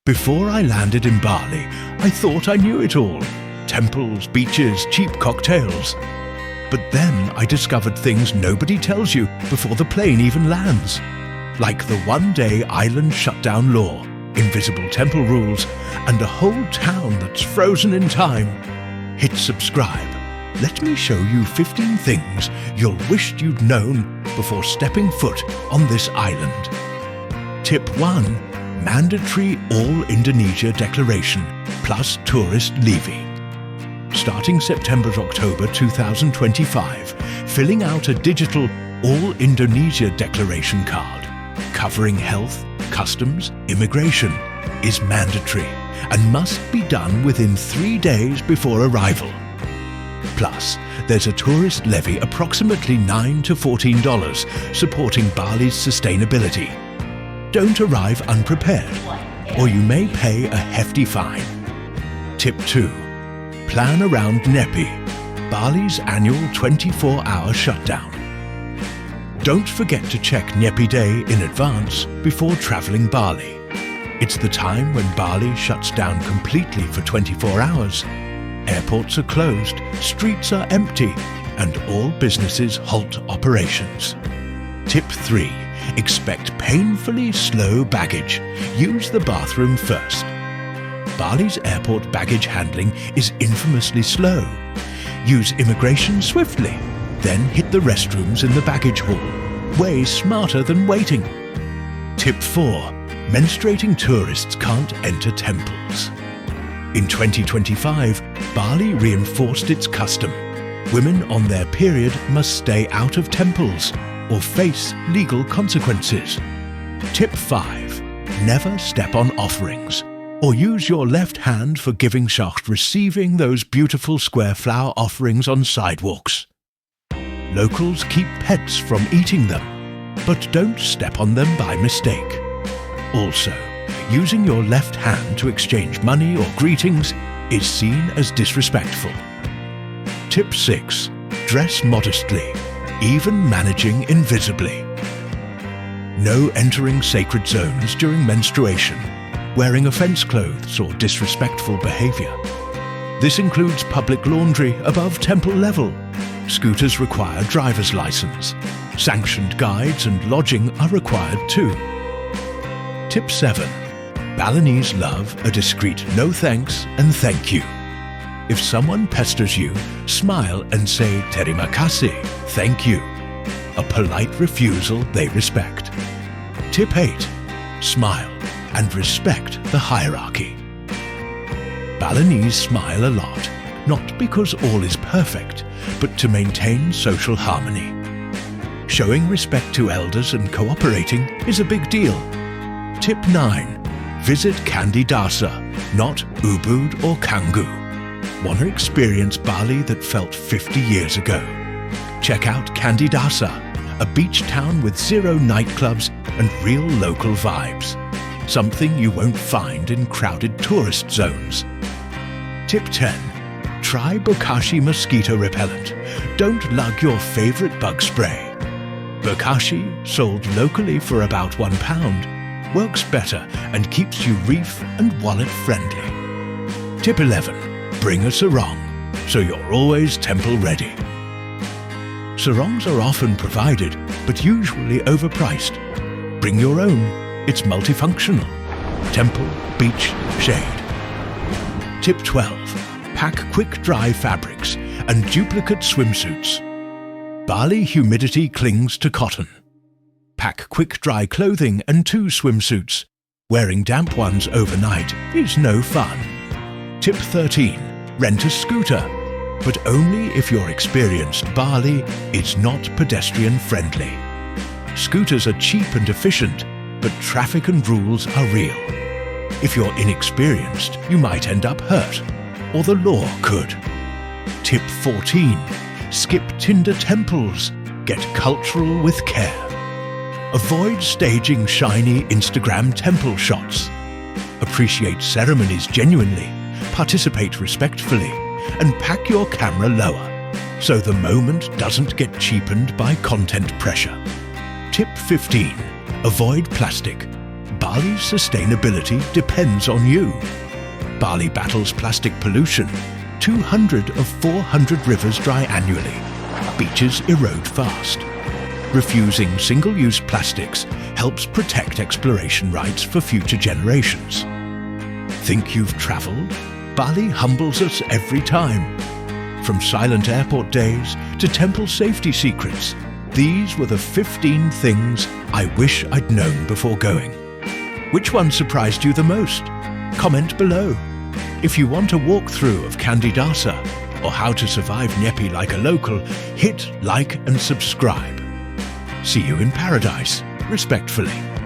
Before I landed in Bali, I thought I knew it all. Temples, beaches, cheap cocktails. But then I discovered things nobody tells you before the plane even lands. Like the one-day island shutdown law, invisible temple rules, and a whole town that's frozen in time. Hit subscribe. Let me show you 15 things you'll wish you'd known before stepping foot on this island. Tip 1. Mandatory All Indonesia declaration plus tourist levy. Starting September-October 2025, filling out a digital All Indonesia declaration card covering health, customs, immigration is mandatory and must be done within 3 days before arrival. Plus, there's a tourist levy approximately $9 to $14 supporting Bali's sustainability. Don't arrive unprepared, or you may pay a hefty fine. Tip 2. Plan around Nyepi, Bali's annual 24-hour shutdown. Don't forget to check Nyepi Day in advance before traveling Bali. It's the time when Bali shuts down completely for 24 hours. Airports are closed, streets are empty, and all businesses halt operations. Tip 3. Expect painfully slow baggage. Use the bathroom first. Bali's airport baggage handling is infamously slow. Use immigration swiftly, then hit the restrooms in the baggage hall. Way smarter than waiting. Tip 4. Menstruating tourists can't enter temples. In 2025, Bali reinforced its custom. Women on their period must stay out of temples or face legal consequences. Tip 5. Never step on offerings or use your left hand for giving shacht receiving those beautiful square flower offerings on sidewalks. Locals keep pets from eating them, but don't step on them by mistake. Also, using your left hand to exchange money or greetings is seen as disrespectful. Tip 6. Dress modestly, even managing invisibly. No entering sacred zones during menstruation, wearing offense clothes or disrespectful behavior. This includes public laundry above temple level. Scooters require driver's license. Sanctioned guides and lodging are required too. Tip 7. Balinese love a discreet no thanks and thank you. If someone pesters you, smile and say terima kasih, thank you. A polite refusal they respect. Tip 8. Smile and respect the hierarchy. Balinese smile a lot, not because all is perfect, but to maintain social harmony. Showing respect to elders and cooperating is a big deal. Tip 9. Visit Candi Dasa, not Ubud or Canggu. Want to experience Bali that felt 50 years ago? Check out Candi Dasa, a beach town with 0 nightclubs and real local vibes. Something you won't find in crowded tourist zones. Tip 10. Try Bokashi mosquito repellent. Don't lug your favorite bug spray. Bokashi, sold locally for about £1, works better and keeps you reef and wallet friendly. Tip 11. Bring a sarong, so you're always temple ready. Sarongs are often provided, but usually overpriced. Bring your own. It's multifunctional. Temple, beach, shade. Tip 12. Pack quick-dry fabrics and duplicate swimsuits. Bali humidity clings to cotton. Pack quick-dry clothing and 2 swimsuits. Wearing damp ones overnight is no fun. Tip 13. Rent a scooter, but only if your experienced Bali is not pedestrian-friendly. Scooters are cheap and efficient, but traffic and rules are real. If you're inexperienced, you might end up hurt, or the law could. Tip 14. Skip Tinder temples. Get cultural with care. Avoid staging shiny Instagram temple shots. Appreciate ceremonies genuinely, participate respectfully, and pack your camera lower, so the moment doesn't get cheapened by content pressure. Tip 15. Avoid plastic. Bali Bali's sustainability depends on you. Bali battles plastic pollution. 200 of 400 rivers dry annually. Beaches erode fast. Refusing single-use plastics helps protect exploration rights for future generations. Think you've travelled? Bali humbles us every time. From silent airport days to temple safety secrets, these were the 15 things I wish I'd known before going. Which one surprised you the most? Comment below. If you want a walkthrough of Candidasa or how to survive Nyepi like a local, hit like and subscribe. See you in paradise, respectfully.